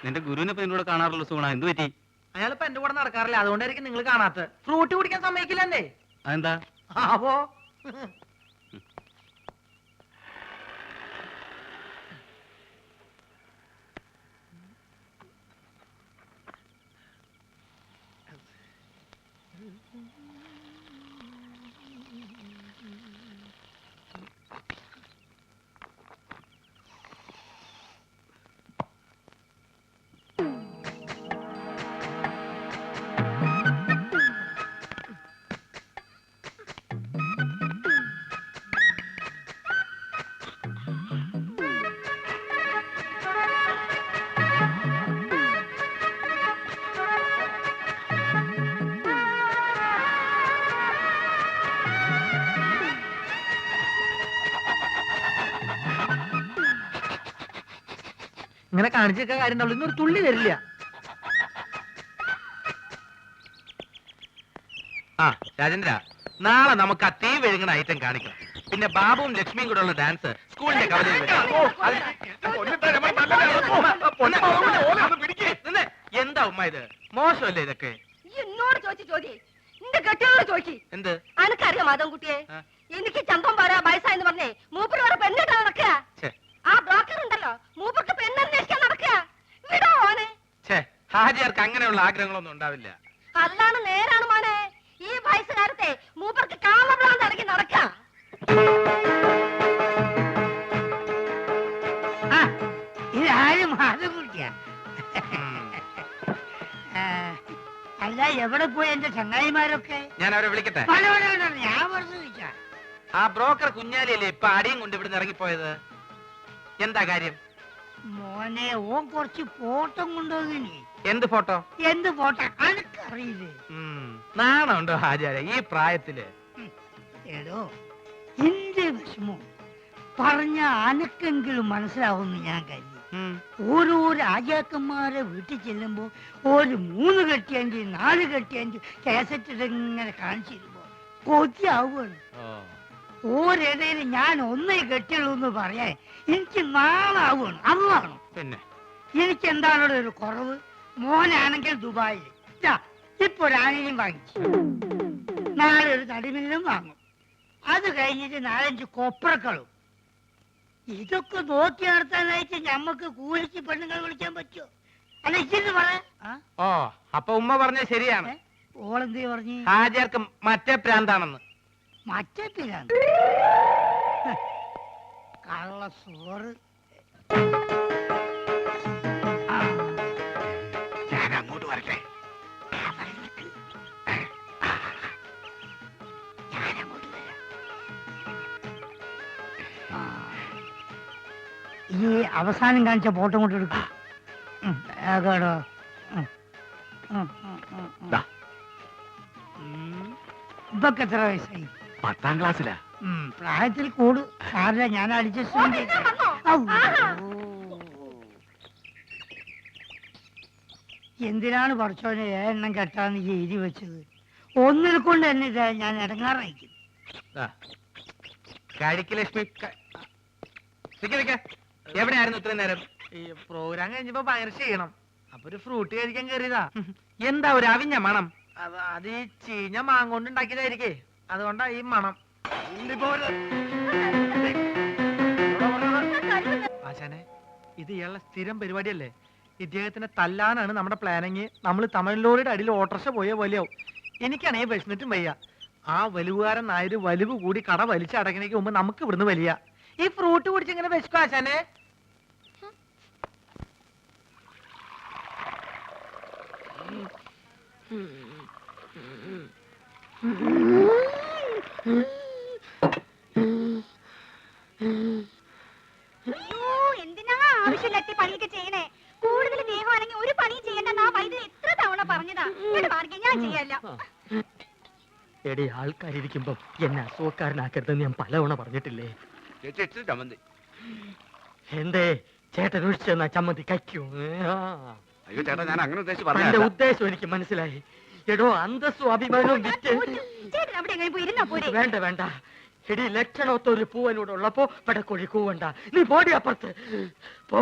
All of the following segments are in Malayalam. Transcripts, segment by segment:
നിന്റെ ഗുരുവിനെ ഇപ്പൊ എന്നോട് കാണാറുള്ള സുഗുണ, എന്ത് പറ്റി? അയാളിപ്പോ എന്റെ കൂടെ നടക്കാറില്ല, അതുകൊണ്ടായിരിക്കും നിങ്ങൾ കാണാത്ത. ഫ്രൂട്ട് കുടിക്കാൻ സമ്മതിക്കില്ലെന്നേ. അതെന്താ? അപ്പോ ഇങ്ങനെ കാണിച്ചൊക്കെ കാര്യം ഉണ്ടാവുള്ളൂ, ഇന്നൊരു തുള്ളി തരില്ല. ആ രാജേന്ദ്ര, നാളെ നമുക്ക് ആ തീ വിഴുങ്ങുന്ന ഐറ്റം കാണിക്കണം. പിന്നെ ബാബുവും ലക്ഷ്മിയും കൂടെ ഉള്ള ഡാൻസ് സ്കൂളിന്റെ കവലയിൽ എന്താ ഉമ്മ ഇത്? മോശമല്ലേ ഇതൊക്കെ? എന്നോട് ചോദിച്ചു നിന്റെ കെട്ടിയോട് ചോദിച്ചു. എന്ത്? അനക്കറിയാം മാധവൻകുട്ടിയെ, എനിക്ക് ചന്തം പാരാ വയസ്സായെന്ന് പറഞ്ഞേ മൂപ്പര് വേറെ പെണ്ണിട്ട് നടക്കുക. ആ ബ്രോക്കർ ഉണ്ടല്ലോ, മൂപ്പർക്ക് പെണ്ണന്വേഷിക്കാൻ നടക്കുക. വിടോ ഓനെ. ഹാജിയാർക്ക് അങ്ങനെയുള്ള ആഗ്രഹങ്ങളൊന്നും ഉണ്ടാവില്ല. അല്ലാണ് നേരാണ് മോനെ. ഈ വയസ്സുകാലത്തെ മൂപ്പർക്ക് കാമപ്രാന്ത് അടക്കി നടക്കാം. ഇതാരും മാധവൻകുട്ടിയാ? അല്ല, എവിടെ പോയി എന്റെ ചങ്ങായിമാരൊക്കെ? ഞാൻ അവരെ വിളിക്കട്ടെ? ഞാൻ വെറുതെ ചോദിച്ചാ. ആ ബ്രോക്കർ കുഞ്ഞാലിയല്ലേ ഇപ്പൊ അടിയും കൊണ്ട് ഇവിടുന്ന് ഇറങ്ങിപ്പോയത്? എന്താ കാര്യം? മോനെ, ഓൻ കുറച്ച് ഫോട്ടോ കൊണ്ടുപോകിനി. എന്ത് ഫോട്ടോ? എന്ത് ഫോട്ടോ അനക്കറിയില്ലേ? നാണുണ്ടോ ഹാജാര ഈ പ്രായത്തില്? എടോ, എന്റെ വിഷമം പറഞ്ഞ അനക്കെങ്കിലും മനസ്സിലാവുന്നു ഞാൻ കരുതി. ഓരോ രാജാക്കന്മാരെ വീട്ടിൽ ചെല്ലുമ്പോ ഒരു 3 കെട്ടിയഞ്ച് 4 കെട്ടിയഞ്ച് കാസറ്റ് ഇങ്ങനെ കാണിച്ചിരുമ്പോ കൊതിയാവുകയാണ്. ഓരേതേലും ഞാൻ ഒന്നേ കെട്ടിയുള്ളൂ എന്ന് പറയാൻ എനിക്ക് നാളാവുകയാണ്. അതാണ് പിന്നെ എനിക്ക് എന്താണോ ഒരു കുറവ്. മോനാണെങ്കിൽ ദുബായിൽ ഇപ്പൊ ഒരു ആനയും വാങ്ങിച്ചു, നാളെ ഒരു തടിമില്ലും വാങ്ങും. അത് കഴിഞ്ഞിട്ട് 4-5 കൊപ്രക്കളും. ഇതൊക്കെ നോക്കി നടത്താനായിട്ട് ഞമ്മക്ക് കൂലിക്ക് പെണ്ണുങ്ങൾ വിളിക്കാൻ പറ്റുമോ? അല്ല, ഇച്ചിരി പറയാ. ഓ, അപ്പൊ ഉമ്മ പറഞ്ഞ ശരിയാണ്. ഓളെന്തേ പറഞ്ഞു? ഹാജർക്ക് മറ്റേ പ്രാന്താണെന്ന്. മറ്റേ പിരാന്ത്? കള്ള സോറ്. ഞാൻ അങ്ങോട്ട് വരട്ടെ? ഈ അവസാനം കാണിച്ച ഫോട്ടോ കൊണ്ട് എടുക്കും. ഇപ്പൊക്കെ എത്ര വയസ്സായി? 10ാം ക്ലാസ്സിലാ. പ്രായത്തിൽ കൂടു സാറില്ല, ഞാൻ അഡ്ജസ്റ്റ്. എന്തിനാണ് പഠിച്ചോനെ എണ്ണം കെട്ടാന്ന് എഴുതി വെച്ചത്? ഒന്നിനെ കൊണ്ട് തന്നെ ഇതാ ഞാൻ ഇടങ്ങാറായിരിക്കും. ലക്ഷ്മി എവിടെയായിരുന്നു ഇത്രയും നേരം? ഈ പ്രോഗ്രാം കഴിഞ്ഞപ്പോ ഭയങ്കര ചെയ്യണം, അപ്പൊ ഒരു ഫ്രൂട്ട് കഴിക്കാൻ കയറിയതാ. എന്താ ഒരു അവിഞ്ഞ മണം? അത് ഈ ചീഞ്ഞ മാങ്ങോണ്ട് ഉണ്ടാക്കിയതായിരിക്കേ, അതുകൊണ്ടാ ഈ മണം. ആശാനെ, ഇത് ഇയാളുടെ സ്ഥിരം പരിപാടിയല്ലേ? ഇദ്ദേഹത്തിനെ തല്ലാനാണ് നമ്മുടെ പ്ലാനിങ്. നമ്മൾ തമിഴ്ലോറിയുടെ അടിയിൽ ഓട്ടർഷ പോയ വലിയാവും. എനിക്കാണെങ്കിൽ വിശന്നിട്ടും വയ്യ. ആ വലുവുകാരൻ നായര് വലിവ് കൂടി കട വലിച്ചടക്കണേക്ക് മുമ്പ് നമുക്ക് ഇവിടുന്ന് വലിയ. ഈ ഫ്രൂട്ട് കുടിച്ചിങ്ങനെ വിശക്കോ ആശാനെ? എന്തിനാ ആവശ്യമില്ലാത്ത പണിയൊക്കെ ചെയ്യണേ? കൂടുതൽ ദേഹമാണെങ്കിൽ ഒരു പണിയും ചെയ്യണ്ടെന്ന് ആ വൈദ്യുതി എത്ര തവണ പറഞ്ഞതാ. ഞാൻ ചെയ്യല്ല. എടി, ആൾക്കാരിയ്ക്കുമ്പോ എന്നെ അസുഖക്കാരനാക്കരുതെന്ന് ഞാൻ പലവണ പറഞ്ഞിട്ടില്ലേ? എന്തേ ചേട്ടൻ ഒഴിച്ചെന്നാ ചമ്മന്തി കഴിക്കൂ? എന്റെ ഉദ്ദേശം എനിക്ക് മനസ്സിലായി. എടോ, അന്തസ്സും അഭിമാനവും വിറ്റ്. അവിടെ പോയി ഇരുന്നാ പോരെ? വേണ്ട വേണ്ട, എടി ലക്ഷണമൊത്ത ഒരു പൂവനോട് ഉള്ളപ്പോ പടക്കോഴി കൂവണ്ട. നീ പോടി അപ്പുറത്ത് പോ.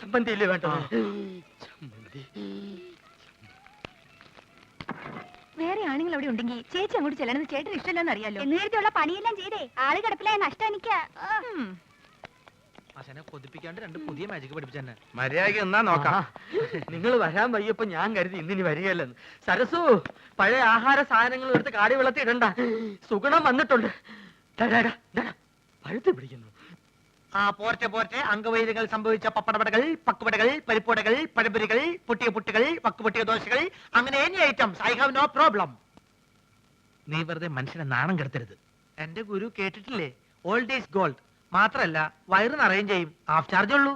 ചമ്മന്തിയില്ലേ വേണ്ടത്? വേറെ ആണുങ്ങൾ അവിടെ ഉണ്ടെങ്കിൽ ചേച്ചി അങ്ങോട്ട് ചെല്ലണമെന്ന് ചേട്ടന് ഇഷ്ടമല്ലെന്ന് അറിയാലോ. നേരത്തെയുള്ള പണിയെല്ലാം ചെയ്തേ ആള് കിടപ്പിലായ നഷ്ടം എനിക്ക്. ആശാനെ കൊതിപ്പിക്കാണ്ട് 2 പുതിയ മാജിക് പഠിപ്പിച്ചെന്നെ. മര്യാദയ്ക്ക് എന്നാ നോക്കാം. നിങ്ങൾ വരാൻ വയ്യപ്പോ ഞാൻ കരുതി ഇന്നിനി വരികയല്ലെന്ന്. സരസു, പഴയ ആഹാര സാധനങ്ങൾ എടുത്ത് കാടി വെള്ളത്തിൽ ഇടണ്ട. സുഗുണം വന്നിട്ടുണ്ട്. പഴുത്ത് പിടിക്കുന്നു. പോർട്ടെ പോർട്ടെ. അംഗവൈദ്യങ്ങൾ സംഭവിച്ച പപ്പടപടകൾ, പക്കുപടകൾ, പരിപ്പുടകൾ, പഴപൊരികൾ, പൊട്ടിയ പുട്ടുകൾ, വക്കുപൊട്ടിയ ദോശകൾ, അങ്ങനെ any items. I have no problem. നീ വെറുതെ മനുഷ്യനെ നാണം കെടുത്തരുത്. എന്റെ ഗുരു കേട്ടിട്ടില്ലേ, ഓൾഡ് ഈസ് ഗോൾഡ്. മാത്രല്ല വയറ് നിറയും ചെയ്യും. ഹാഫ് ചാർജ് ഉള്ളൂ.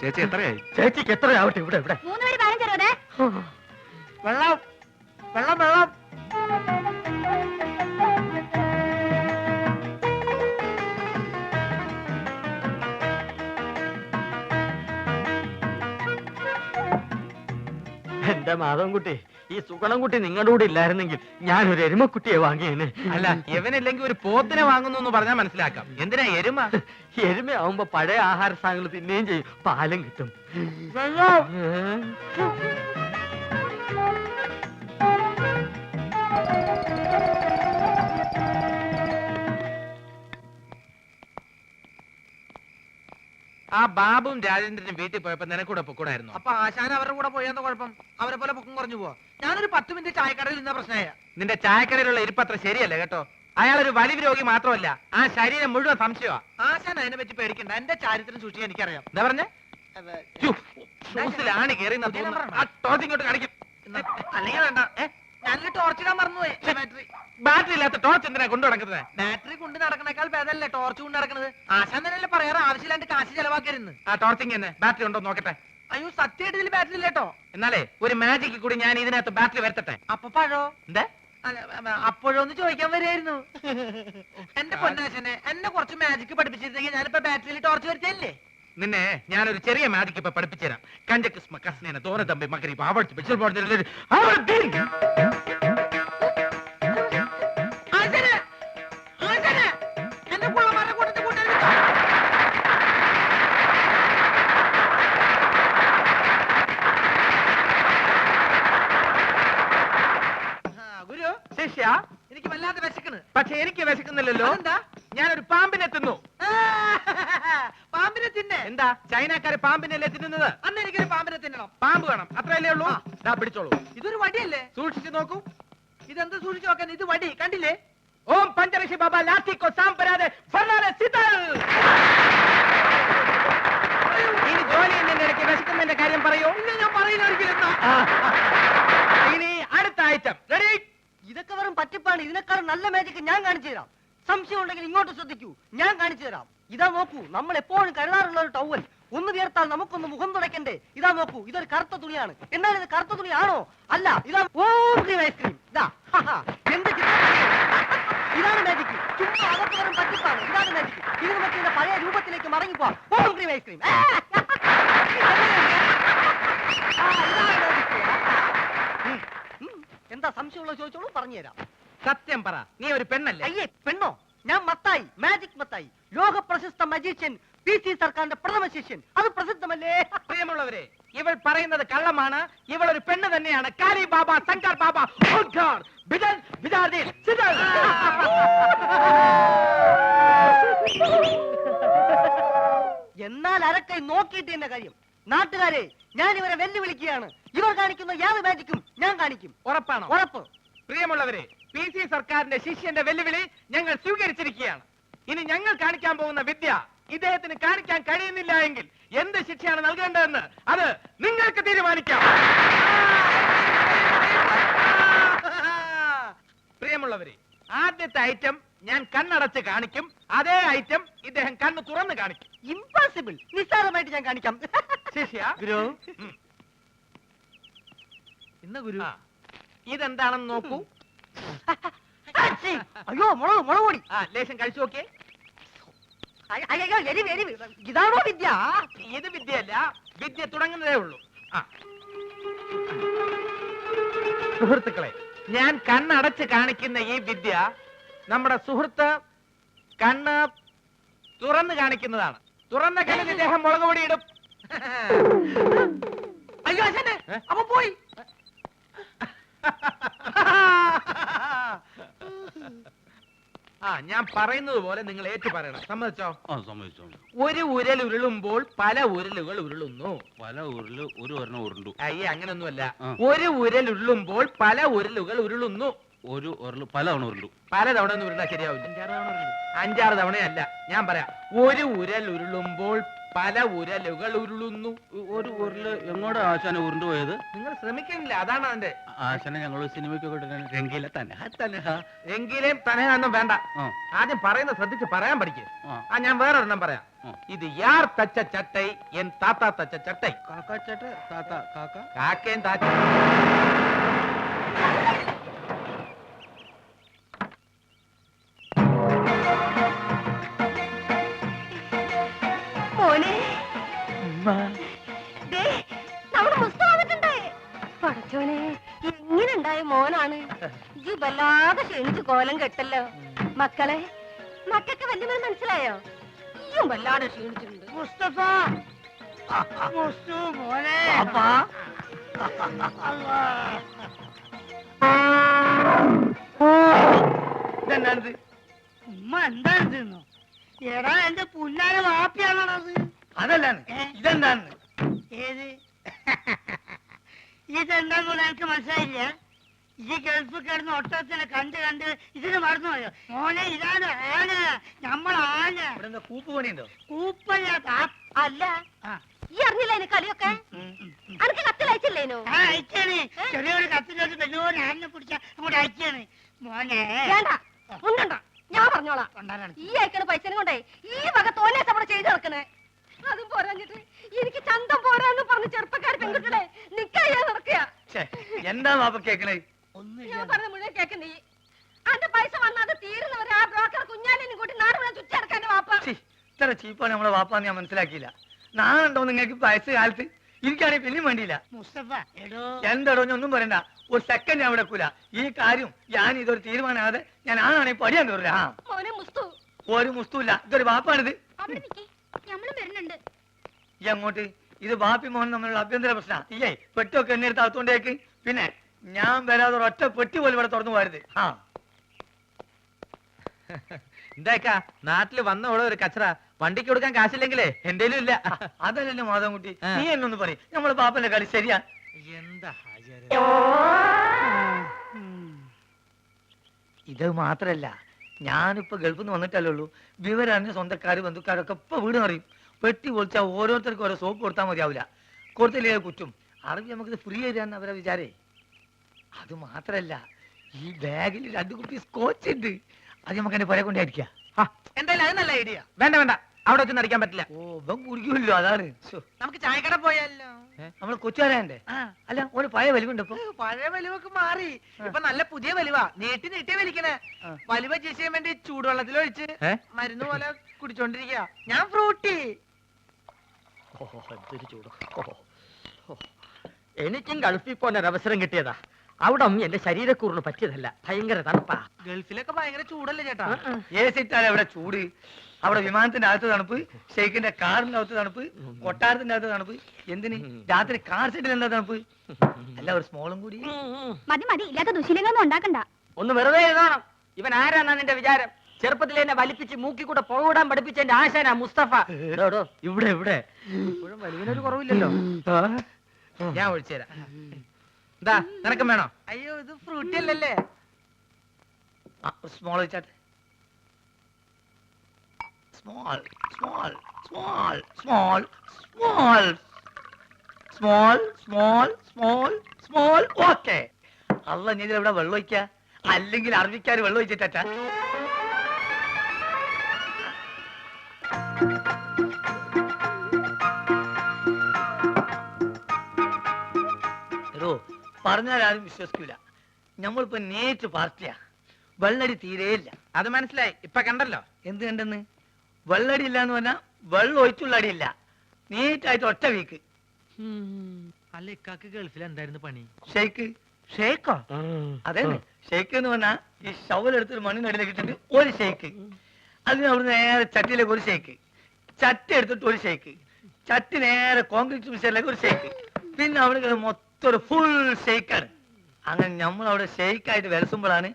ചേച്ചി എത്രയായി? ചേച്ചിക്ക് എത്രയാവട്ടെ. ഇവിടെ ഇവിടെ 3 പേര് 15 തരുവതേ. വെള്ളം വെള്ളം വെള്ളം. എന്റെ മാധവൻകുട്ടി, ഈ സുഗണൻകുട്ടി നിങ്ങളുടെ കൂടെ ഇല്ലായിരുന്നെങ്കിൽ ഞാനൊരു എരുമക്കുട്ടിയെ വാങ്ങിയേനെ. അല്ല, ഇവനില്ലെങ്കിൽ ഒരു പോത്തിനെ വാങ്ങുന്നു എന്ന് പറഞ്ഞാൽ മനസ്സിലാക്കാം. എന്തിനാ എരുമ? എരുമയാവുമ്പോ പഴയ ആഹാര സാധനങ്ങൾ തിന്നുകയും ചെയ്യും, പാലും കിട്ടും. ആ ബാബുവും രാജേന്ദ്രനും വീട്ടിൽ പോയപ്പോ നിനക്കൂടെ പൊക്കൂടായിരുന്നു. അപ്പൊ ആശാൻ അവരുടെ കൂടെ പോയെന്ന കുഴപ്പം? അവരെ പോലെ പൊക്കം കുറഞ്ഞു പോവാ. ഞാനൊരു 10 മിനിറ്റ് ചായക്കടയിൽ നിന്ന പ്രശ്നമായ. നിന്റെ ചായക്കടയിലുള്ള ഇരിപ്പത്ര ശരിയല്ല കേട്ടോ. അയാളൊരു വലിവ് രോഗി മാത്രമല്ല, ആ ശരീരം മുഴുവൻ സംശയമാ. ആശാൻ അതിനെ പറ്റി പേടിക്കണ്ട. എന്റെ ചാരിത്രം സൂക്ഷിക്കാൻ എനിക്കറിയാം. എന്താ പറഞ്ഞേ? ഷൂസിലാണ് കേറി ഇങ്ങോട്ട് കാണിക്കും. അല്ലെങ്കിൽ വേണ്ട. ഞാനൊരു ടോർച്ചിടാൻ മറന്നുപോയി. ബാറ്ററി ബാറ്ററി ഇല്ലാത്ത ടോർച്ച് എന്തിനാ കൊണ്ടു നടക്കുന്നത്? ബാറ്ററി കൊണ്ട് നടക്കണേക്കാൾ ഭേദമല്ലേ ടോർച്ച് കൊണ്ട് നടക്കുന്നത്? ആശാൻ തന്നെയല്ലേ പറയാറ് ആവശ്യമില്ലാണ്ട് കാശ് ചെലവാക്കരുന്ന്. ആ ടോർച്ചിങ് തന്നെ ബാറ്ററി ഉണ്ടോ നോക്കട്ടെ. അയ്യോ, സത്യമായിട്ട് ഇതിൽ ബാറ്ററി ഇല്ലേട്ടോ. എന്നാലേ ഒരു മാജിക്ക് കൂടി ഞാൻ ഇതിനകത്ത് ബാറ്ററി വരുത്തട്ടെ. അപ്പൊ പഴോ? എന്താ അപ്പോഴൊന്ന് ചോദിക്കാൻ വരികയായിരുന്നു. എന്റെ പൊന്നാശനെ, എന്നെ കുറച്ച് മാജിക് പഠിപ്പിച്ചിരുന്നെങ്കിൽ ഞാനിപ്പോ ബാറ്ററിയിൽ ടോർച്ച് വരുത്തല്ലേ. നിന്നെ ഞാനൊരു ചെറിയ മാജിക്ക് ഇപ്പൊ പഠിപ്പിച്ചുതരാം. കഞ്ചക്കിസ്മ കസ്നേന തോന തമ്പി മകരി പാവടിച്ച് ബിച്ചൽ പോടുന്ന ഗുരു, ശിഷ്യ, എനിക്ക് വല്ലാതെ വിശക്കണ്. പക്ഷെ എനിക്ക് വിശക്കുന്നില്ലല്ലോ. എന്താ? ഞാനൊരു പാമ്പിനെ തിന്നു. പാമ്പിനെ തിന്നെ? എന്താ ചൈനക്കാര് പാമ്പിനല്ലേ തിന്നുന്നത്? അന്ന് എനിക്കൊരു പാമ്പിനെ തിന്നണം. പാമ്പ് വേണം, അത്രയല്ലേ ഉള്ളൂ. ദാ പിടിച്ചോളൂ. ഇതൊരു വടിയല്ലേ? സൂക്ഷിച്ചു നോക്കൂ. ഇതെന്ത് സൂക്ഷിച്ചു നോക്കാൻ? ഇത് വടി കണ്ടില്ലേ? ഓം പഞ്ചരക്ഷി ബാബ ലാത്തി കോ സാമ്പരാതെ ഫർനാലെ സിതൽ. ഇനി ജോലി എന്നതിന്റെ ഇടയ്ക്ക് വിശക്കുന്നതിന്റെ കാര്യം പറയൂ. ഇല്ല, ഞാൻ പറയില്ല ഒരിക്കലും. ഇനി അടുത്ത ഐറ്റം റെഡി. ഇതൊക്കെ വെറും പറ്റിപ്പാണ്. ഇതിനേക്കാളും നല്ല മാജിക് ഞാൻ കാണിച്ചു തരാം. സംശയം ഉണ്ടെങ്കിൽ ഇങ്ങോട്ട് ശ്രദ്ധിക്കൂ, ഞാൻ കാണിച്ചു തരാം. ഇതാ നോക്കൂ, നമ്മൾ എപ്പോഴും കരുതാറുള്ള ഒരു ടവൽ. ഒന്ന് വിയർത്താൽ നമുക്കൊന്ന് മുഖം തുടയ്ക്കണ്ടേ? ഇതാ നോക്കൂ, ഇതൊരു കറുത്ത തുണിയാണ്. എന്നാൽ ഇത് കറുത്ത തുണിയാണോ? അല്ല, ഇതാ ഐസ്ക്രീം. ഇതാ എന്ത് ചിത്രം! ഇതാണ് മാജിക്. ചുമ്മാ അതൊക്കെ വെറും പറ്റിപ്പാണ്. ഇതാണ് മാജിക്. ഇത് നമുക്ക് ഇതിന്റെ പഴയ രൂപത്തിലേക്ക് മടങ്ങിപ്പോവാം. ഓം ക്രീം ഐസ്ക്രീം. എന്താ സംശയമുള്ള ചോദിച്ചോളൂ, പറഞ്ഞുതരാം. സത്യം പറ, നീ ഒരു പെണ്ണല്ലേ? അയ്യേ, പെണ്ണോ? ഞാൻ മത്തായി, മാജിക് മത്തായി, ലോക പ്രശസ്ത മജീഷ്യൻ, PC സർക്കാരിന്റെ പ്രഥമ ശിഷ്യൻ. അത് പ്രസിദ്ധമല്ലേ? പ്രിയമുള്ളവരെ, ഇവൾ പറയുന്നത് കള്ളമാണ്. ഇവൾ ഒരു പെണ്ണ് തന്നെയാണ്. കാലി ബാബ, ശങ്കർ ബാബ, ഓംകാർ, ബിദൽ, ബിദാർദി, സിദൽ. എന്നാൽ അരക്കൈ നോക്കിയിട്ട് എന്റെ കാര്യം. നാട്ടുകാരെ, ഞാൻ ഇവരെ വെല്ലുവിളിക്കുകയാണ്. ഇവർ കാണിക്കുന്ന യാതൊരു മാജിക്കും ഞാൻ കാണിക്കും. ഉറപ്പാണോ? ഉറപ്പ്. പ്രിയമുള്ളവരെ, PC സർക്കാരിന്റെ ശിഷ്യന്റെ വെല്ലുവിളി ഞങ്ങൾ സ്വീകരിച്ചിരിക്കുകയാണ്. ഇനി ഞങ്ങൾ കാണിക്കാൻ പോകുന്ന വിദ്യ ഇദ്ദേഹത്തിന് കാണിക്കാൻ കഴിയുന്നില്ല എങ്കിൽ എന്ത് ശിക്ഷയാണ് നൽകേണ്ടതെന്ന് അത് നിങ്ങൾക്ക് തീരുമാനിക്കാം. പ്രിയമുള്ളവരെ, ആദ്യത്തെ ഐറ്റം ഞാൻ കണ്ണടച്ച് കാണിക്കും. അതേ ഐറ്റം ഇദ്ദേഹം കണ്ണ് തുറന്ന് കാണിക്കും. ഇംപോസിബിൾ. നിസ്സാരമായിട്ട് ഞാൻ കാണിക്കാം. ശിഷ്യ, ഗുരു, ഉം. ഇന്ന ഗുരു. ആ. ഇതെന്താണെന്ന് നോക്കൂ. അയ്യോ മുളക് മുളക് പൊടി. ആ ലേശം കഴിച്ചു നോക്കിയേ. അയ്യോ എരിവ് എരിവ്. ഇതാണോ വിദ്യ? ഇത് വിദ്യയല്ല, വിദ്യ തുടങ്ങുന്നതേ ഉള്ളൂ. ആ സുഹൃത്തുക്കളെ, ഞാൻ കണ്ണടച്ച് കാണിക്കുന്ന ഈ വിദ്യ നമ്മുടെ സുഹൃത്ത് കണ്ണ് തുറന്ന് കാണിക്കുന്നതാണ്. തുറന്ന കണ്ണിൽ ഇദ്ദേഹം മുളക് പൊടി ഇടും. അയ്യോ അച്ഛനെ അപ്പൊ പോയി. ആ ഞാൻ പറയുന്നത് പോലെ നിങ്ങൾ ഏറ്റു പറയണം. സമ്മതിച്ചോ? ആ സമ്മതിച്ചു. ഒരു ഉരൽ ഉരുളുമ്പോൾ പല ഉരലുകൾ ഉരുളുന്നു. പല ഉരുള് ഒരു ഒരെണ്ണം ഉരുണ്ടു. അയ്യേ അങ്ങനൊന്നുമല്ല. ആ. ഒരു ഉരൽ ഉരുളുമ്പോൾ പല ഉരലുകൾ ഉരുളുന്നു. ഒരു ഉരുള് പല തവണ ഉരുണ്ടു. പല തവണ ഒന്നും ഉരുളാ ശരിയാവില്ല. 5-6 തവണയല്ല. ഞാൻ പറയാം. ഒരു ഉരൽ ഉരുളുമ്പോൾ പല ഉരലുകൾ ഉരുളുന്നു. ഒരു ഉരുള് എങ്ങോട്ടാ ആശാനെ ഉരുണ്ടു പോയത്? നിങ്ങൾ ശ്രമിക്കുന്നില്ല, അതാണ് അതിന്റെ. ആശാനെ ഞങ്ങൾ സിനിമയ്ക്കൊക്കെ രംഗീല തന്നെ എങ്കിലും തനയൊന്നും വേണ്ട. ആ. ആദ്യം പറയുന്നത് ശ്രദ്ധിച്ച് പറയാൻ പഠിക്കേ. ആ. ആ ഞാൻ വേറെ ഒരെണ്ണം പറയാം. ആ. ഇത് യാർ തച്ച ചട്ടൈ എൻ താത്ത തച്ച ചട്ടൈ. കാക്കാച്ചേട്ട താത്ത കാക്ക കാക്കയും താച്ച. മോനെ ദേ, നമ്മുടെ മുസ്തഫ വന്നിട്ടുണ്ട്. പടച്ചോനെ എങ്ങനെയുണ്ടായ മോനാണ്. ഈ വല്ലാതെ ക്ഷണിച്ച് കോലം കെട്ടല്ലോ. മക്കളെ, മക്കൾക്ക് വല്യമ്മ മനസ്സിലായോ? ഈയും വല്ലാതെ ക്ഷീണിച്ചിട്ടുണ്ട്. മുസ്തഫ മുസ്തു മോനെ ഇതെന്നാണിത്? ഉമ്മ എന്താണ് തിന്നു? എടാ എന്റെ പുല്ലാര വാപ്പിയാണത്. അതല്ലാണ്. ഇതെന്താണ്? ഏത് ഇതെന്താന്ന് എനിക്ക് മനസ്സിലായില്ല. ഈ ഗൾഫ് കിടന്ന് ഒട്ടത്തിനെ കണ്ട് കണ്ട് ഇതിന് മറന്നുപോയോ മോനെ? ഇതാണ് ആന, നമ്മളാന. ഇവിടെ എന്താ കൂപ്പ് പണിയുണ്ടോ? കൂപ്പല്ല അല്ല, ഈ അറിഞ്ഞില്ല എന്നെ കളിയൊക്കെ. അനക്ക് കത്തിലയച്ചില്ലേനോ? അയച്ചാണ്. ചെറിയൊരു കത്തിലോട്ട് വലിയൊരു ആനിനെ പിടിച്ച അങ്ങോട്ട് അയച്ചാണ് മോനെ. വേണ്ട, ഉണ്ടണ്ട, ഞാൻ പറഞ്ഞോളാം. കൊണ്ടാരാണ് ഈ അയക്കണ പൈസ കൊണ്ടേ ഈ വക തോന്നിയ അവിടെ ചെയ്ത് നടക്കണേ. അതും പോരാഞ്ഞിട്ട് എനിക്ക് ചന്തം പോരാന്ന് പറഞ്ഞ് ചെറുപ്പക്കാർ പെൺകുട്ടികളെ നിക്കാ നടക്കുക. എന്താ വാപ്പ കേക്കണേ? ഞാൻ പറഞ്ഞ മുഴുവൻ കേക്കണ്ടേ? അന്റെ പൈസ വന്നത് തീരുന്നവരെ ആ ബ്രോക്കർ കുഞ്ഞാലിനും കൂട്ടി നാട് മുഴുവൻ ചുറ്റടക്കാൻ വാപ്പ. ഇത്ര ചീപ്പാണ് നമ്മളെ വാപ്പാന്ന് ഞാൻ മനസ്സിലാക്കിയില്ല. നാളുണ്ടോ നിങ്ങൾക്ക് വയസ്സ് കാലത്ത്? എനിക്കാണെങ്കിൽ പിന്നെയും വേണ്ടിയില്ല. മുസ്തഫ എടോ എന്താടോ ഞാൻ ഒന്നും പറയണ്ട. ഒരു സെക്കൻഡ് ഞാൻ അവിടെ വെക്കൂല. ഈ കാര്യം ഞാൻ ഇതൊരു തീരുമാനമാകാതെ ഞാൻ ആണാണെങ്കിൽ പടിയാൻ കയറില്ല. ആ മോനെ മുസ്തു, ഒരു മുസ്തുല്ല. ഇതൊരു വാപ്പാണിത്. അവിടെ നിക്കേ, ഞമ്മളും വരുന്നുണ്ട്. ഈ അങ്ങോട്ട് ഇത് ബാപ്പി മോഹൻ തമ്മിലുള്ള അഭ്യന്തര പ്രശ്നം. ഇല്ലേ പെട്ടിയൊക്കെ എന്നെ എടുത്ത് അകത്തോണ്ടേക്ക്. പിന്നെ ഞാൻ വരാതെ ഒറ്റ പെട്ടി പോലും ഇവിടെ തുറന്നു പോരുത്. ആ എന്താക്കാ നാട്ടില് വന്ന ഇവിടെ ഒരു കച്ചറ. വണ്ടിക്ക് കൊടുക്കാൻ കാശില്ലെങ്കിലേ എന്തേലും ഇല്ല. അതല്ലല്ലോ മാധവൻകുട്ടി, നീ എന്നൊന്ന് പറയും. നമ്മള് പാപ്പന്റെ കളി ശരിയാ. എന്താ ഇത് മാത്രല്ല, ഞാനിപ്പോ ഗൾഫിൽ നിന്ന് വന്നിട്ടല്ലേ ഉള്ളൂ. വിവരറിഞ്ഞ സ്വന്തക്കാര് ബന്ധുക്കാരൊക്കെ ഇപ്പൊ വീട് അറിയും. പെട്ടി പൊളിച്ചാൽ ഓരോരുത്തർക്കും ഓരോ സോപ്പ് കൊടുത്താൽ മതിയാവില്ല. കൊടുത്തില്ലേ കുറ്റും. അറിവ് നമുക്കിത് ഫ്രീ തരാന്ന് അവരെ വിചാരേ. അത് മാത്രല്ല, ഈ ബാഗിൽ 2 കുപ്പി സ്കോച്ച് ഉണ്ട്. അത് നമുക്ക് എന്നെ പുറകെ കൊണ്ടായിരിക്കാം. എന്തായാലും അത് നല്ല ഐഡിയ. വേണ്ട വേണ്ട, അവിടെ വെച്ച് നടിക്കാൻ പറ്റില്ല. ഓ ഇവൻ കുടിക്കുമല്ലോ, അതാണ്. നമുക്ക് ചായക്കട പോയാലോ? നമ്മള് കൊച്ചുകാരണ്ടേ? അല്ല ഒരു പഴയ വലിവുണ്ട് ഇപ്പൊ. പഴയ വലിവൊക്കെ മാറി. ഇപ്പൊ നല്ല പുതിയ വലിവ. നീട്ടി നീട്ടി വലിക്കണേ. വലിവ ചെയ്യാൻ വേണ്ടി ചൂടുവെള്ളത്തിലൊഴിച്ച് മരുന്ന് പോലെ കുടിച്ചോണ്ടിരിക്കുക. ഞാൻ ഫ്രൂട്ടി. എനിക്കും ഗൾഫിൽ പോകാൻ ഒരു അവസരം കിട്ടിയതാ. അവിടെ എന്റെ ശരീരക്കൂറിന് പറ്റിയതല്ല. ഭയങ്കര തണുപ്പാ. ഗൾഫിലൊക്കെ ഭയങ്കര ചൂടല്ലേ ചേട്ടാ? ഏസിട്ടാലേ അവിടെ ചൂട്. അവിടെ വിമാനത്തിന്റെ അകത്ത് തണുപ്പ്, ഷെയ്ഖിന്റെ കാറിന്റെ അകത്ത് തണുപ്പ്, കൊട്ടാരത്തിന്റെ അകത്ത് തണുപ്പ്. എന്തിന് രാത്രി കാർ സെറ്റിൽ എന്താ തണുപ്പ്? അല്ല ഒരു സ്മോളും കൂടി. മതി മതി, ഇല്ലാത്ത ദുശീലങ്ങളൊന്നും ഉണ്ടാക്കണ്ട. ഒന്ന് വെറുതെ എഴുതണം. ഇവൻ ആരാന്നാ നിന്റെ വിചാരം? ചെറുപ്പത്തിൽ എന്നെ വലിപ്പിച്ച് മൂക്കി കൂടെ പുകവിടാൻ പഠിപ്പിച്ച എന്റെ ആശാനാ മുസ്തഫ. ഇവിടെ ഇവിടെ ഇപ്പോഴും വലിവിനൊരു കുറവില്ലല്ലോ. ഞാൻ ഒഴിച്ചുതരാം. എന്താ നിനക്കും വേണോ? അയ്യോ ഇത് ഫ്രൂട്ടി അല്ലല്ലേ? സ്മോൾ വെച്ചാട്ടെ. Small small small small small small small small small. Okay. അല്ല നീ ഇവിടെ വെള്ളം ഒഴിക്ക, അല്ലെങ്കിൽ അറബിക്കാർ വെള്ളം ഒഴിച്ചിട്ടാ. പറഞ്ഞാൽ ആരും വിശ്വസിക്കൂല. നമ്മളിപ്പോ നേരിട്ട് പാർട്ടിയാ. വെള്ളടി തീരെയില്ല. അത് മനസ്സിലായി, ഇപ്പൊ കണ്ടല്ലോ. എന്ത് കണ്ടെന്ന്? വെള്ളടി ഇല്ല എന്ന് പറഞ്ഞാൽ വെള്ളം ഒഴിച്ചുള്ള അടിയില്ല. നീറ്റായിട്ട് ഒറ്റ വീക്ക്. അല്ല ഇക്കാക്ക് ഗൾഫിൽ എന്തായിരുന്നു പണി? ഷെയ്ക്ക്. ഷേക്കോ? അതെ, ഷെയ്ക്ക് എന്ന് പറഞ്ഞാൽ ഈ ഷവലെടുത്തൊരു മണ്ണിനടിയിലേക്ക് ഇട്ടിട്ട് ഒരു ഷെയ്ക്ക്, അതിന് അവിടെ നേരെ ചട്ടിയിലേക്ക് ഒരു ഷെയ്ക്ക്, ചട്ടി എടുത്തിട്ട് ഒരു ഷെയ്ക്ക്, ചട്ടി നേരെ കോൺക്രീറ്റ് മിക്സറിലേക്ക് ഒരു ഷെയ്ക്ക്, പിന്നെ അവിടെ മൊത്തം ഒരു ഫുൾ ഷെയ്ക്കാണ്. അങ്ങനെ നമ്മളവിടെ ഷെയ്ക്കായിട്ട് വരസുമ്പോഴാണ്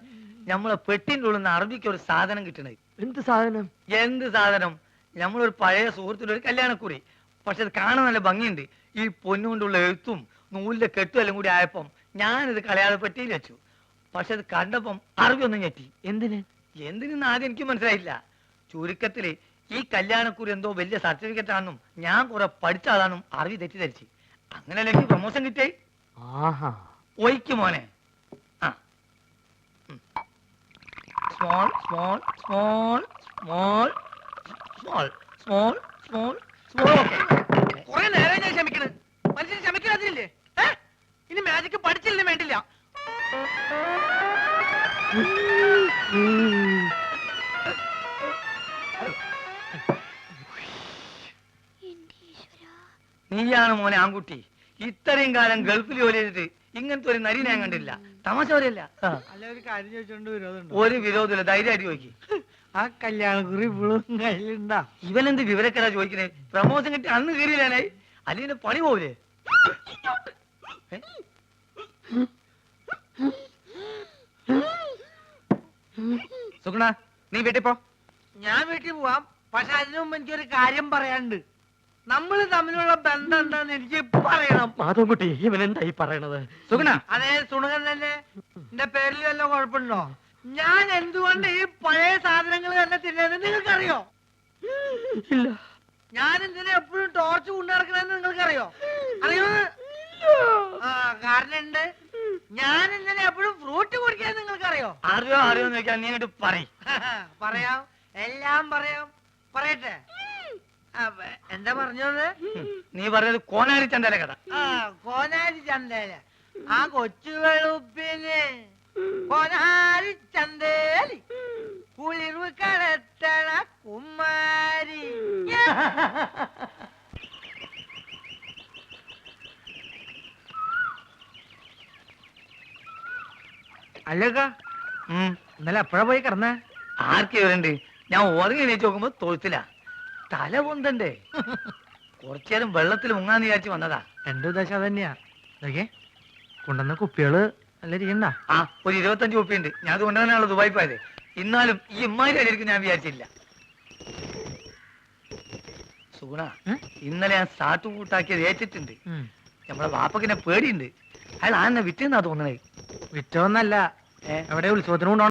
നമ്മളെ പെട്ടിൻ്റെ ഉള്ളിൽ നിന്ന് അറബിക്ക് ഒരു സാധനം കിട്ടണത്. എന്ത് സാധനം? എന്ത് സാധനം? നമ്മളൊരു പഴയ സുഹൃത്തിന്റെ ഒരു കല്യാണക്കുറി. പക്ഷെ അത് കാണാൻ നല്ല ഭംഗിയുണ്ട്. ഈ പൊന്നുകൊണ്ടുള്ള എഴുത്തും നൂലിന്റെ കെട്ടും എല്ലാം കൂടി ആയപ്പം ഞാനിത് കളയാതെ പെട്ടിയിൽ വെച്ചു. പക്ഷെ അത് കണ്ടപ്പം അറബി ഒന്നും ഞെട്ടി. എന്തിനെന്ന് ആദ്യം എനിക്ക് മനസ്സിലായില്ല. ചുരുക്കത്തില് ഈ കല്യാണക്കുറി എന്തോ വലിയ സർട്ടിഫിക്കറ്റ് ആണെന്നും ഞാൻ കുറെ പഠിച്ച ആളാണെന്നും അറബി തെറ്റിദ്ധരിച്ച്. അങ്ങനെയല്ല എനിക്ക് പ്രൊമോഷൻ കിട്ടേ. ഒയ്ക്ക് മോനെ. ആ, small small small small small small small small. കുറെ നേരം ഞാൻ ക്ഷമിക്കണ്. മനുഷ്യൻ ക്ഷമിക്കാതില്ലേ? ഇനി മാജിക്ക് പഠിച്ചില്ലേ വേണ്ടില്ല. നീയാണ് മോനെ ആൺകുട്ടി. ഇത്രയും കാലം ഗൾഫിൽ ജോലി ചെയ്തിട്ട് ഇങ്ങനത്തെ ഒരു നരി ഞാൻ കണ്ടില്ല. തമാശ പറയല്ല. അല്ല ഒരു കാര്യം ചോദിച്ചോണ്ട് വിരോധമുണ്ടോ? ഒരു വിരോധമില്ല, ധൈര്യമായിട്ട് ചോദിക്കും. ആ കല്യാണക്കുറി ഇപ്പോഴും കയ്യിലുണ്ടാ? ഇവനെന്ത് വിവരക്കെടാ ചോദിക്കണേ? പ്രമോഷൻ കിട്ടി അന്ന് കയറിയില്ലാനേ, അല്ലെങ്കിൽ പണി പോവില്ലേ? സുഗുണ, നീ വീട്ടിൽ പോ. ഞാൻ വീട്ടിൽ പോവാം. പക്ഷെ അതിനു മുമ്പ് എനിക്കൊരു കാര്യം പറയാനുണ്ട്. നമ്മൾ തമ്മിലുള്ള ബന്ധം എന്താന്ന് എനിക്ക് പറയണം. മാധവൻകുട്ടി ഇവൻ എന്തായി പറയണത്? സുഗുണ, അതേ സുണകൻ തന്നെ. എന്റെ പേരിൽ വല്ല കുഴപ്പമുണ്ടോ? ഞാൻ എന്തുകൊണ്ട് ഈ പഴയ സാധനങ്ങൾ തന്നെ തിന്നുന്നത് നിങ്ങൾക്കറിയോ? ഇല്ല. ഞാൻ എന്തിനാ എപ്പോഴും ടോർച്ച് കൊണ്ടു നടക്കണെന്ന് നിങ്ങൾക്കറിയോ? അറിയോ? ആ കാരണം ഉണ്ട്. ഞാൻ എന്തിനാ എപ്പോഴും ഫ്രൂട്ട് കുടിക്കാൻ നിങ്ങൾക്കറിയോ? അറിയോ അറിയോന്ന് ചോദിക്കാൻ നീ ഇങ്ങോട്ട് പറയും. പറയാം, എല്ലാം പറയാം. പറയട്ടെ? എന്താ പറഞ്ഞത്? നീ പറഞ്ഞത് കോനാരി ചന്തല കഥ. ആ കോനാരി ചന്തേല. ആ കൊച്ചു വെളുപ്പിന് കോനാരി ചന്തേലി കുളിർവ് കടത്തണ കുമാരി. അല്ലക്ക, ഇന്നലെ എപ്പോഴാ പോയി കിടന്നേ? ആർക്കെ വരണ്ട്? ഞാൻ ഉറങ്ങി എണീച്ച് നോക്കുമ്പോ തൊഴുത്തില്ല. തല പൊന്തണ്ടേ? കുറച്ചേരം വെള്ളത്തിൽ മുങ്ങാന്ന് വിചാരിച്ച് വന്നതാ. എന്റെ ഉദ്ദേശം തന്നെയാ. കൊണ്ടുവന്ന കുപ്പികള് നല്ല ഇരിക്കണ്ട. ആ, ഒരു 25 കുപ്പിയുണ്ട്. ഞാൻ അത് കൊണ്ടുവന്നാണല്ലോ ദുബായി പോയത്. എന്നാലും ഈ ഇമ്മാരി അടിയിരിക്കും ഞാൻ വിചാരിച്ചില്ല. സുഗുണ, ഇന്നലെ ഞാൻ സാട്ടു കൂട്ടാക്കിയത് ഏറ്റിട്ടുണ്ട്. നമ്മളെ വാപ്പക്കിനെ പേടിയുണ്ട്. അയാൾ ആന്നെ വിറ്റെന്നാ തോന്നണേ. വിറ്റോന്നല്ല, എവിടെ ഉത്സവത്തിന് കൊണ്ടോ